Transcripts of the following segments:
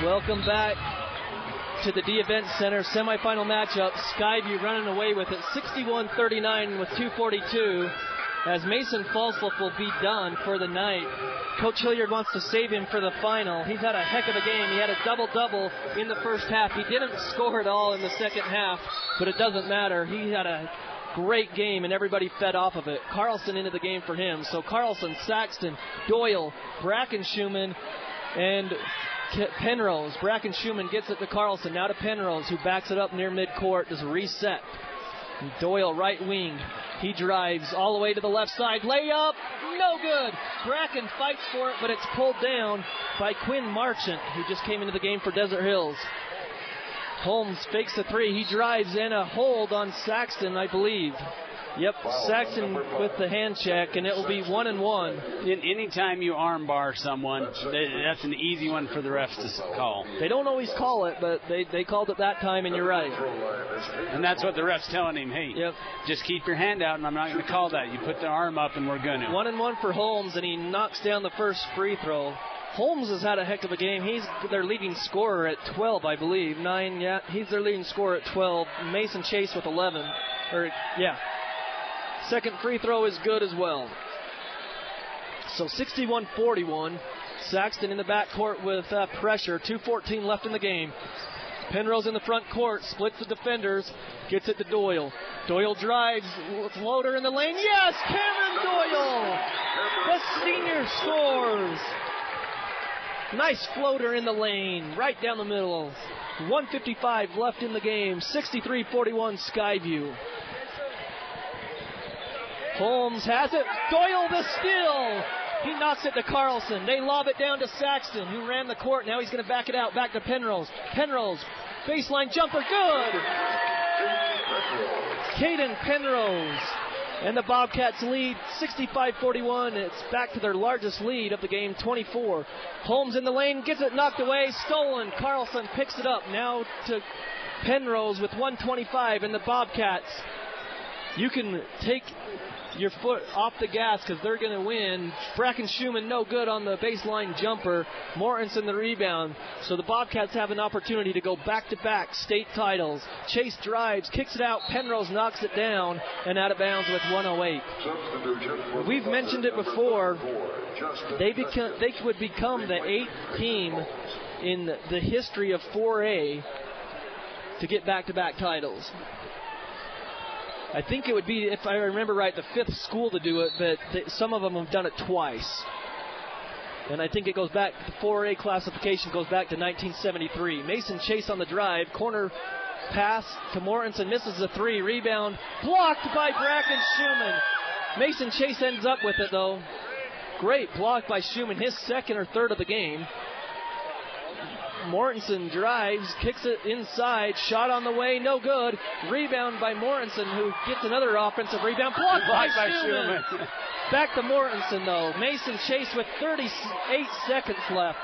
Welcome back to the D-Event Center semifinal matchup. Skyview running away with it 61-39 with 2:42 as Mason Falsloff will be done for the night. Coach Hilliard wants to save him for the final. He's had a heck of a game. He had a double-double in the first half. He didn't score at all in the second half, but it doesn't matter. He had a great game, and everybody fed off of it. Carlson into the game for him. So Carlson, Saxton, Doyle, Brackenschumann, and Penrose. Brackenschumann gets it to Carlson. Now to Penrose, who backs it up near midcourt. Does a reset. And Doyle, right wing. He drives all the way to the left side. Layup, no good. Bracken fights for it, but it's pulled down by Quinn Marchant, who just came into the game for Desert Hills. Holmes fakes the three. He drives and a hold on Saxton, I believe. Yep, Saxton with the hand check, and it will be 1-1. Anytime you arm bar someone, that's an easy one for the refs to call. They don't always call it, but they called it that time, and you're right. And that's what the ref's telling him. Hey, just keep your hand out, and I'm not going to call that. You put the arm up, and we're going to. 1-1 for Holmes, and he knocks down the first free throw. Holmes has had a heck of a game. He's their leading scorer at 12, I believe. 9, yeah. He's their leading scorer at 12. Mason Chase with 11. Second free throw is good as well. So 61-41. Saxton in the backcourt with pressure. 2:14 left in the game. Penrose in the front court. Splits the defenders. Gets it to Doyle. Doyle drives. Floater in the lane. Yes! Cameron Doyle! The senior scores. Nice floater in the lane. Right down the middle. 1:55 left in the game. 63-41 Skyview. Holmes has it. Doyle the steal. He knocks it to Carlson. They lob it down to Saxton, who ran the court. Now he's going to back it out. Back to Penrose. Penrose, baseline jumper, good. Caden Penrose. And the Bobcats lead 65-41. It's back to their largest lead of the game, 24. Holmes in the lane, gets it knocked away, stolen. Carlson picks it up. Now to Penrose with 1:25, and the Bobcats. You can take your foot off the gas because they're going to win. Brackenschumann no good on the baseline jumper. Mortensen the rebound. So the Bobcats have an opportunity to go back-to-back state titles. Chase drives, kicks it out. Penrose knocks it down and out of bounds with 1:08. We've mentioned it before. They would become the 8th team in the history of 4A to get back-to-back titles. I think it would be, if I remember right, the 5th school to do it, but some of them have done it twice. And I think it goes back, the 4A classification goes back to 1973. Mason Chase on the drive, corner pass to Mortensen, misses the three, rebound, blocked by Brackenschumann. Mason Chase ends up with it though. Great block by Schumann, his second or third of the game. Mortensen drives, kicks it inside, shot on the way, no good. Rebound by Mortensen, who gets another offensive rebound. Blocked by Schumann. Back to Mortensen, though. Mason Chase with 38 seconds left.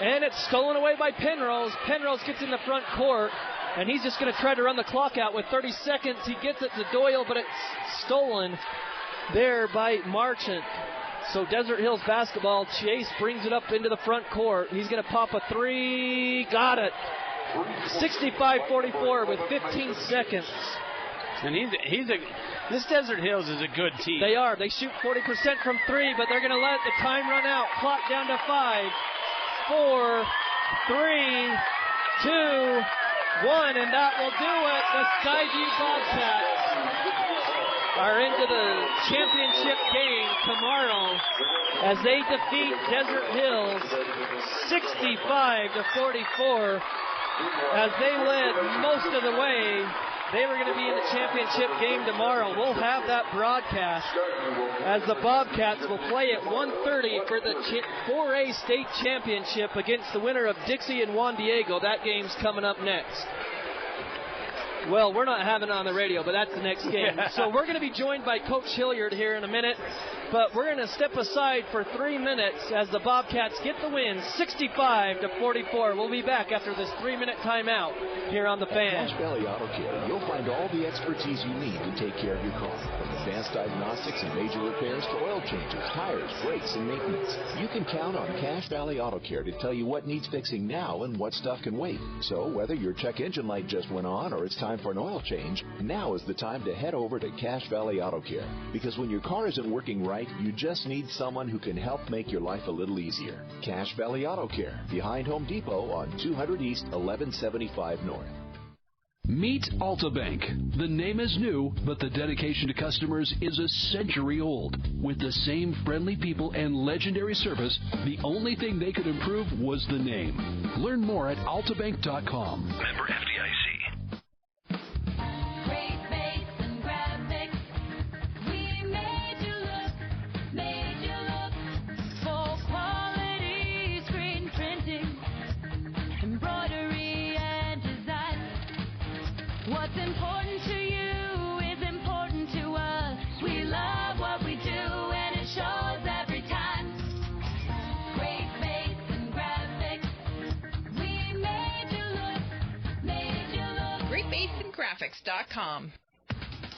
And it's stolen away by Penrose. Penrose gets in the front court, and he's just going to try to run the clock out with 30 seconds. He gets it to Doyle, but it's stolen there by Marchant. So Desert Hills basketball. Chase brings it up into the front court. He's going to pop a three. Got it. 65-44 with 15 seconds. And this Desert Hills is a good team. They are. They shoot 40% from three, but they're going to let the time run out. Clock down to 5, 4, 3, 2, 1, and that will do it. The Skyview Bobcats are into the championship game tomorrow as they defeat Desert Hills 65-44 as they led most of the way. They were going to be in the championship game tomorrow. We'll have that broadcast as the Bobcats will play at 1:30 for the 4A state championship against the winner of Dixie and Juan Diego. That game's coming up next. Well, we're not having it on the radio, but that's the next game. So we're going to be joined by Coach Hilliard here in a minute. But we're going to step aside for 3 minutes as the Bobcats get the win, 65-44. We'll be back after this 3-minute timeout here on The Fan. At Cache Valley Auto Care, you'll find all the expertise you need to take care of your car. From advanced diagnostics and major repairs to oil changes, tires, brakes, and maintenance. You can count on Cache Valley Auto Care to tell you what needs fixing now and what stuff can wait. So whether your check engine light just went on or it's time for an oil change, now is the time to head over to Cache Valley Auto Care. Because when your car isn't working right, you just need someone who can help make your life a little easier. Cache Valley Auto Care, behind Home Depot on 200 East, 1175 North. Meet Altabank. The name is new, but the dedication to customers is a century old. With the same friendly people and legendary service, the only thing they could improve was the name. Learn more at altabank.com. Member FDIC. Great bakes and graphics. We made you look for quality screen printing, embroidery and design. What's important to you is important to us. We love what we do and it shows every time. Great bakes and graphics. We made you look. GreatBakesandGraphics.com.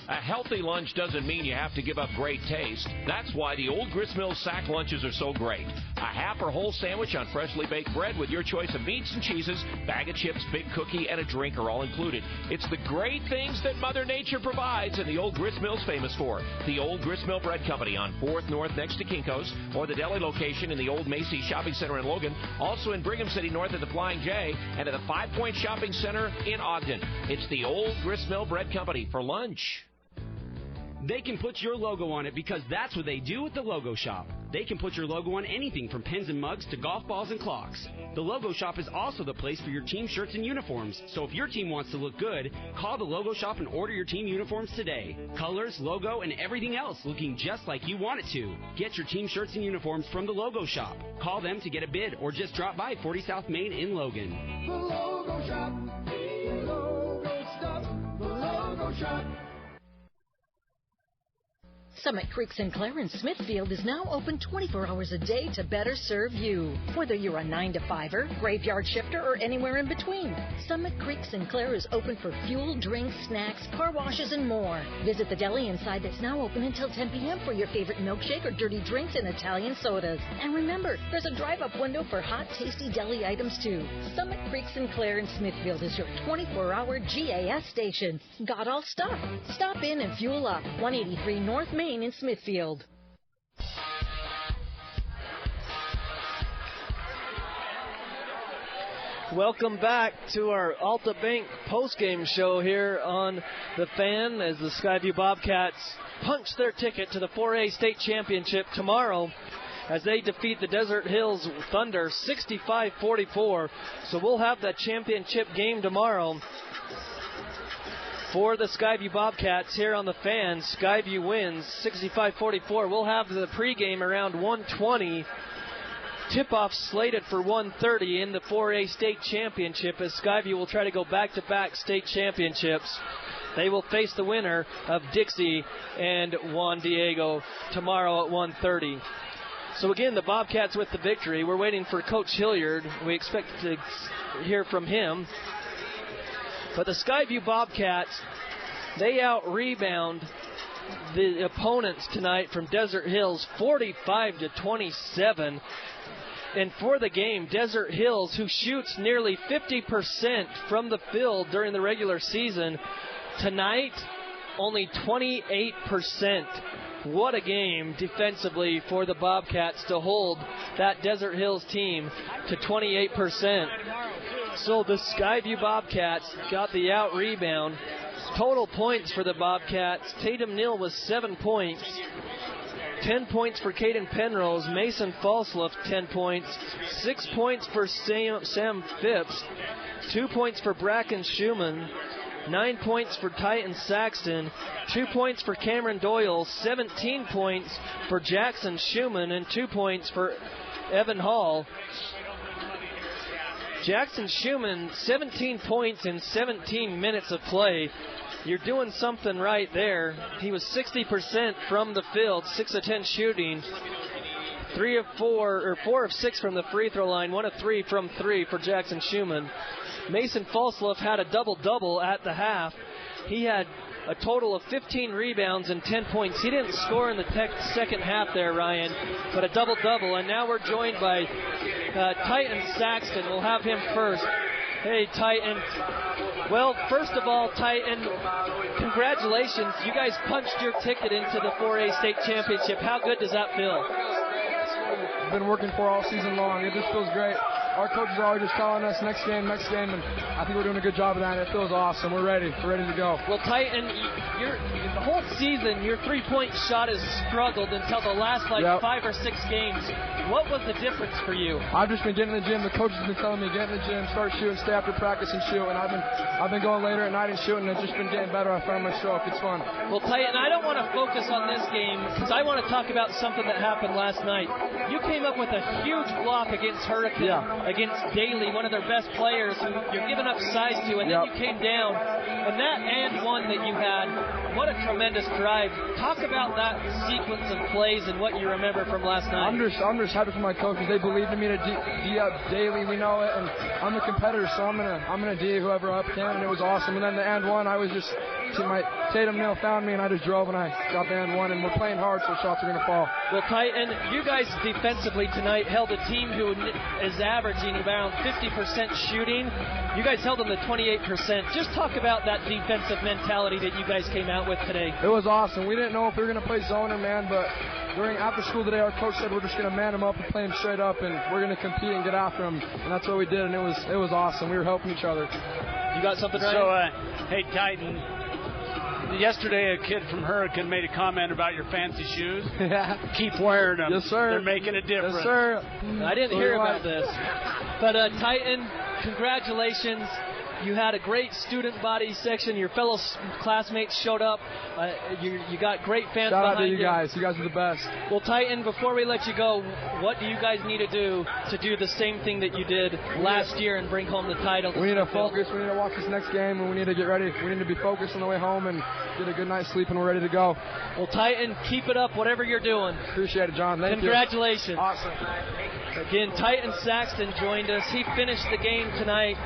A healthy lunch doesn't mean you have to give up great taste. That's why the Old Grist Mill sack lunches are so great. A half or whole sandwich on freshly baked bread with your choice of meats and cheeses, bag of chips, big cookie, and a drink are all included. It's the great things that Mother Nature provides and the Old Grist Mill's famous for. The Old Grist Mill Bread Company on 4th North next to Kinko's, or the deli location in the Old Macy's Shopping Center in Logan, also in Brigham City North at the Flying J, and at the 5 Point Shopping Center in Ogden. It's the Old Grist Mill Bread Company for lunch. They can put your logo on it because that's what they do at the Logo Shop. They can put your logo on anything from pens and mugs to golf balls and clocks. The Logo Shop is also the place for your team shirts and uniforms. So if your team wants to look good, call the Logo Shop and order your team uniforms today. Colors, logo, and everything else looking just like you want it to. Get your team shirts and uniforms from the Logo Shop. Call them to get a bid or just drop by 40 South Main in Logan. The Logo Shop. The Logo Stuff. The Logo Shop. Summit Creek Sinclair in Smithfield is now open 24 hours a day to better serve you. Whether you're a 9-to-5er, graveyard shifter, or anywhere in between, Summit Creek Sinclair is open for fuel, drinks, snacks, car washes, and more. Visit the deli inside that's now open until 10 p.m. for your favorite milkshake or dirty drinks and Italian sodas. And remember, there's a drive-up window for hot, tasty deli items too. Summit Creek Sinclair in Smithfield is your 24-hour GAS station. Got all stuff. Stop in and fuel up. 183 North Main in Smithfield. Welcome back to our Alta Bank postgame show here on The Fan as the Skyview Bobcats punch their ticket to the 4A state championship tomorrow as they defeat the Desert Hills Thunder 65-44. So we'll have that championship game tomorrow for the Skyview Bobcats here on The Fan. Skyview wins 65-44. We'll have the pregame around 1:20. Tip-off slated for 1:30 in the 4A state championship as Skyview will try to go back-to-back state championships. They will face the winner of Dixie and Juan Diego tomorrow at 1:30. So again, the Bobcats with the victory. We're waiting for Coach Hilliard. We expect to hear from him. But the Skyview Bobcats, they out-rebound the opponents tonight from Desert Hills 45-27. And for the game, Desert Hills, who shoots nearly 50% from the field during the regular season, tonight only 28%. What a game defensively for the Bobcats to hold that Desert Hills team to 28%. So the Skyview Bobcats got the out-rebound. Total points for the Bobcats. Tatum Neal was 7 points. 10 points for Caden Penrose. Mason Falsloff, 10 points. 6 points for Sam Phipps. 2 points for Bracken Schumann. 9 points for Titan Saxton. 2 points for Cameron Doyle. 17 points for Jackson Schumann. And 2 points for Evan Hall. Jackson Schumann, 17 points in 17 minutes of play. you're doing something right there. He was 60% from the field, 6 of 10 shooting, 4 of 6 from the free throw line, 1 of 3 from 3 for Jackson Schumann. Mason Falsloff had a double-double at the half. He had a total of 15 rebounds and 10 points. He didn't score in the second half there, Ryan, but a double-double. And now we're joined by Titan Saxton. We'll have him first. Hey, Titan. Well, first of all, Titan, congratulations. You guys punched your ticket into the 4A state championship. How good does that feel? Been working for all season long. It just feels great. Our coaches are always just telling us next game, and I think we're doing a good job of that. It feels awesome. We're ready. We're ready to go. Well, Titan, the whole season, your three-point shot has struggled until the last 5 or 6 games. What was the difference for you? I've just been getting in the gym. The coaches have been telling me get in the gym, start shooting, stay after practice and shoot. And I've been going later at night and shooting, and it's just been getting better. I found my stroke. It's fun. Well, Titan, I don't want to focus on this game because I want to talk about something that happened last night. You came up with a huge block against Hurricane, against Daly, one of their best players who you're giving up size to, and then you came down. And that and one that you had, what a tremendous drive. Talk about that sequence of plays and what you remember from last night. I'm just happy for my coaches. They believed in me to D up Daly. We know it, and I'm a competitor, so I'm gonna D whoever up can, and it was awesome. And then the and one, I was just my Tatum Neal found me, and I just drove and I got the and one, and we're playing hard, so shots are gonna fall. Well, Titan, you guys defensively tonight held a team who is averaging around 50% shooting. You guys held them to 28%. Just talk about that defensive mentality that you guys came out with today. It was awesome. We didn't know if we were going to play zone or man, but after school today, our coach said we're just going to man them up and play them straight up, and we're going to compete and get after them. And that's what we did, and it was awesome. We were helping each other. You got something, Ryan? So, hey, Titan. Yesterday, a kid from Hurricane made a comment about your fancy shoes. Keep wearing them. Yes, sir. They're making a difference. Yes, sir. I didn't hear about this. But, Titan, congratulations. You had a great student body section. Your fellow classmates showed up. You got great fans Shout behind out to you. you guys. You guys are the best. Well, Titan, before we let you go, what do you guys need to do the same thing that you did last year and bring home the title? We need to focus. We need to watch this next game, and we need to get ready. We need to be focused on the way home and get a good night's sleep, and we're ready to go. Well, Titan, keep it up, whatever you're doing. Appreciate it, John. Thank Congratulations. you. Awesome. Again, Titan Saxton joined us. He finished the game tonight.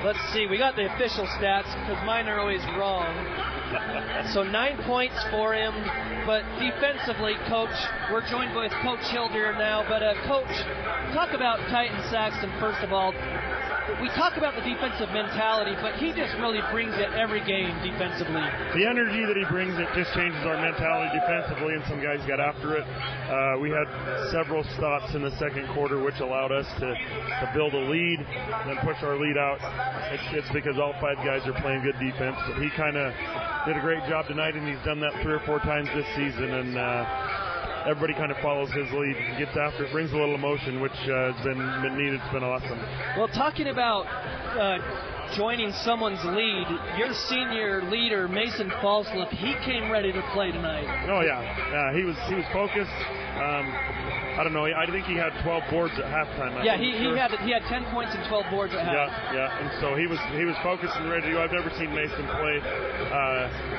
Let's see, we got the official stats because mine are always wrong. So 9 points for him, but defensively, Coach, we're joined with Coach Hilder now. But Coach, talk about Titan Saxton first of all. We talk about the defensive mentality, but he just really brings it every game defensively. The energy that he brings, it just changes our mentality defensively, and some guys got after it. We had several stops in the second quarter, which allowed us to build a lead, then push our lead out. It's because all 5 guys are playing good defense. He kind of did a great job tonight, and he's done that 3 or 4 times this season, and everybody kind of follows his lead, gets after it, brings a little emotion, which has been needed. It's been awesome. Well, talking about joining someone's lead, your senior leader, Mason Falsloff, he came ready to play tonight. Oh, yeah. He was focused. I don't know. I think he had 12 boards at halftime. He had 10 points and 12 boards at half. Yeah. And so he was focused and ready to go. I've never seen Mason play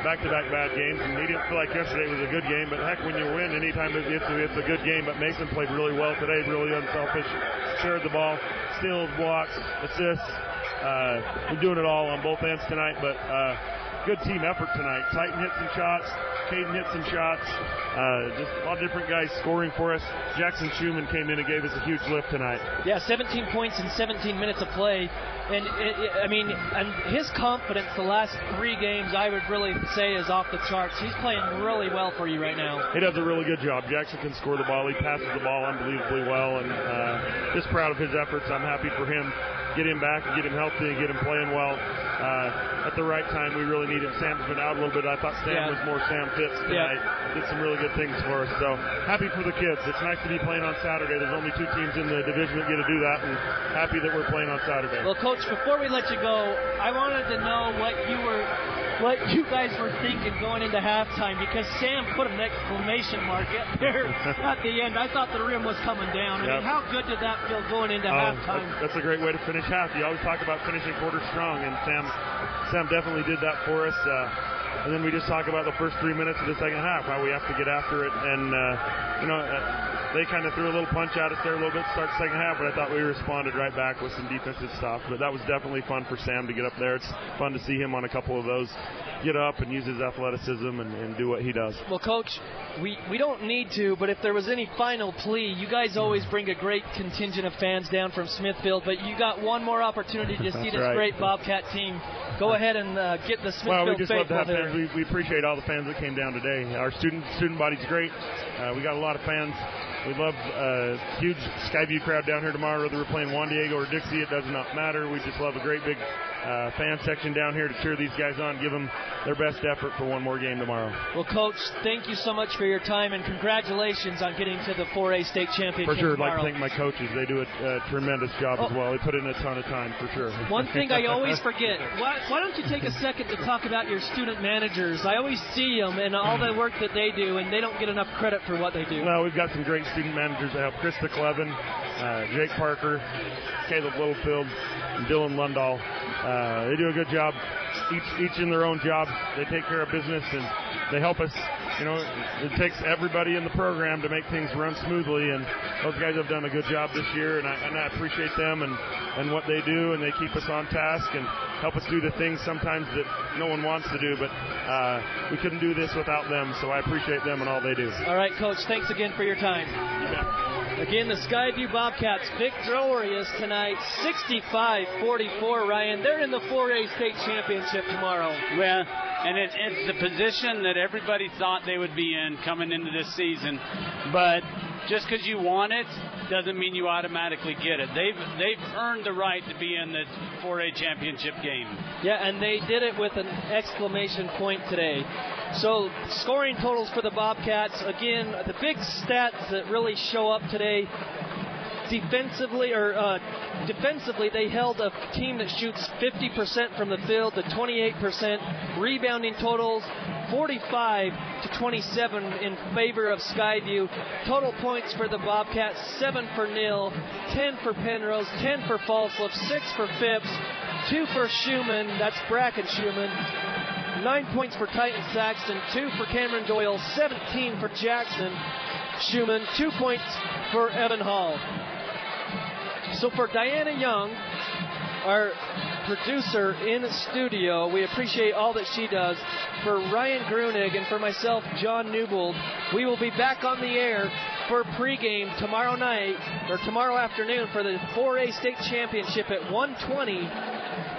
back-to-back bad games, and he didn't feel like yesterday was a good game. But heck, when you win, anytime it's a good game. But Mason played really well today, really unselfish, shared the ball, steals, blocks, assists. We're doing it all on both ends tonight, but good team effort tonight. Titan hit some shots, Caden hit some shots. Just a lot of different guys scoring for us. Jackson Schumann came in and gave us a huge lift tonight. Yeah, 17 points in 17 minutes of play. And, and his confidence the last 3 games, I would really say, is off the charts. He's playing really well for you right now. He does a really good job. Jackson can score the ball. He passes the ball unbelievably well, and just proud of his efforts. I'm happy for him. Get him back and get him healthy and get him playing well. At the right time, we really need him. Sam's been out a little bit. I thought Sam was more Sam Fitz tonight. Did some really good things for us. So happy for the kids. It's nice to be playing on Saturday. There's only 2 teams in the division that get to do that, and happy that we're playing on Saturday. Well, Coach, before we let you go, I wanted to know what you were what you guys were thinking going into halftime, because Sam put an exclamation mark up there at the end. I thought the rim was coming down. I mean, how good did that feel going into halftime? That's a great way to finish half. You always talk about finishing quarter strong, and Sam definitely did that for us. And then we just talk about the first 3 minutes of the second half, how we have to get after it. And, they kind of threw a little punch at us there a little bit to start the second half, but I thought we responded right back with some defensive stuff. But that was definitely fun for Sam to get up there. It's fun to see him on a couple of those get up and use his athleticism and do what he does. Well, Coach, we don't need to, but if there was any final plea, you guys always bring a great contingent of fans down from Smithfield, but you got one more opportunity to see this great Bobcat team. Go ahead and get the Smithfield Well, we just love to have there. fans. We appreciate all the fans that came down today. Our student body's great. We got a lot of fans. We love a huge Skyview crowd down here tomorrow, whether we're playing Juan Diego or Dixie. It does not matter. We just love a great big fan section down here to cheer these guys on, give them their best effort for one more game tomorrow. Well, Coach, thank you so much for your time, and congratulations on getting to the 4A state championship For sure. tomorrow. I'd like to thank my coaches. They do a tremendous job as well. They put in a ton of time, for sure. One thing I always forget, why don't you take a second to talk about your student managers? I always see them and all the work that they do, and they don't get enough credit for what they do. Well, we've got some great student managers that help. Krista Clevin, Jake Parker, Caleb Littlefield, and Dylan Lundahl. They do a good job, each in their own job. They take care of business, and they help us. It takes everybody in the program to make things run smoothly, and those guys have done a good job this year, and I appreciate them and what they do, and they keep us on task and help us do the things sometimes that no one wants to do, but we couldn't do this without them, so I appreciate them and all they do. All right, Coach, thanks again for your time. You bet. Again, the Skyview Bobcats victorious tonight, 65-44, Ryan. They're in the 4A state championship tomorrow. Well, and it's the position that everybody thought they would be in coming into this season. But just because you want it doesn't mean you automatically get it. They've earned the right to be in the 4A championship game. Yeah, and they did it with an exclamation point today. So scoring totals for the Bobcats, again, the big stats that really show up today. Defensively, they held a team that shoots 50% from the field to 28%. Rebounding totals 45-27 in favor of Skyview. Total points for the Bobcats 7 for Neal, 10 for Penrose, 10 for Falslip, 6 for Phipps, 2 for Schumann. That's Bracken Schumann. 9 points for Titan Saxton, 2 for Cameron Doyle, 17 for Jackson Schumann, 2 points for Evan Hall. So for Diana Young, our producer in the studio, we appreciate all that she does. For Ryan Grunig and for myself, John Newbold, we will be back on the air for pregame tomorrow night, or tomorrow afternoon, for the 4A state championship at 1:20,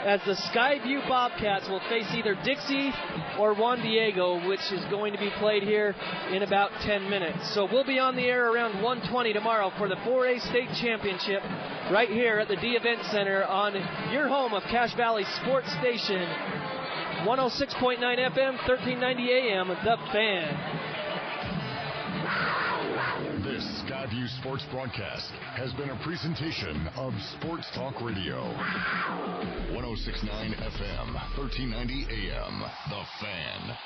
as the Skyview Bobcats will face either Dixie or Juan Diego, which is going to be played here in about 10 minutes. So we'll be on the air around 1:20 tomorrow for the 4A state championship right here at the D Event Center on your home of Cache Valley Sports Station, 106.9 FM, 1390 AM, The Fan. This Skyview Sports broadcast has been a presentation of Sports Talk Radio. 106.9 FM, 1390 AM, The Fan.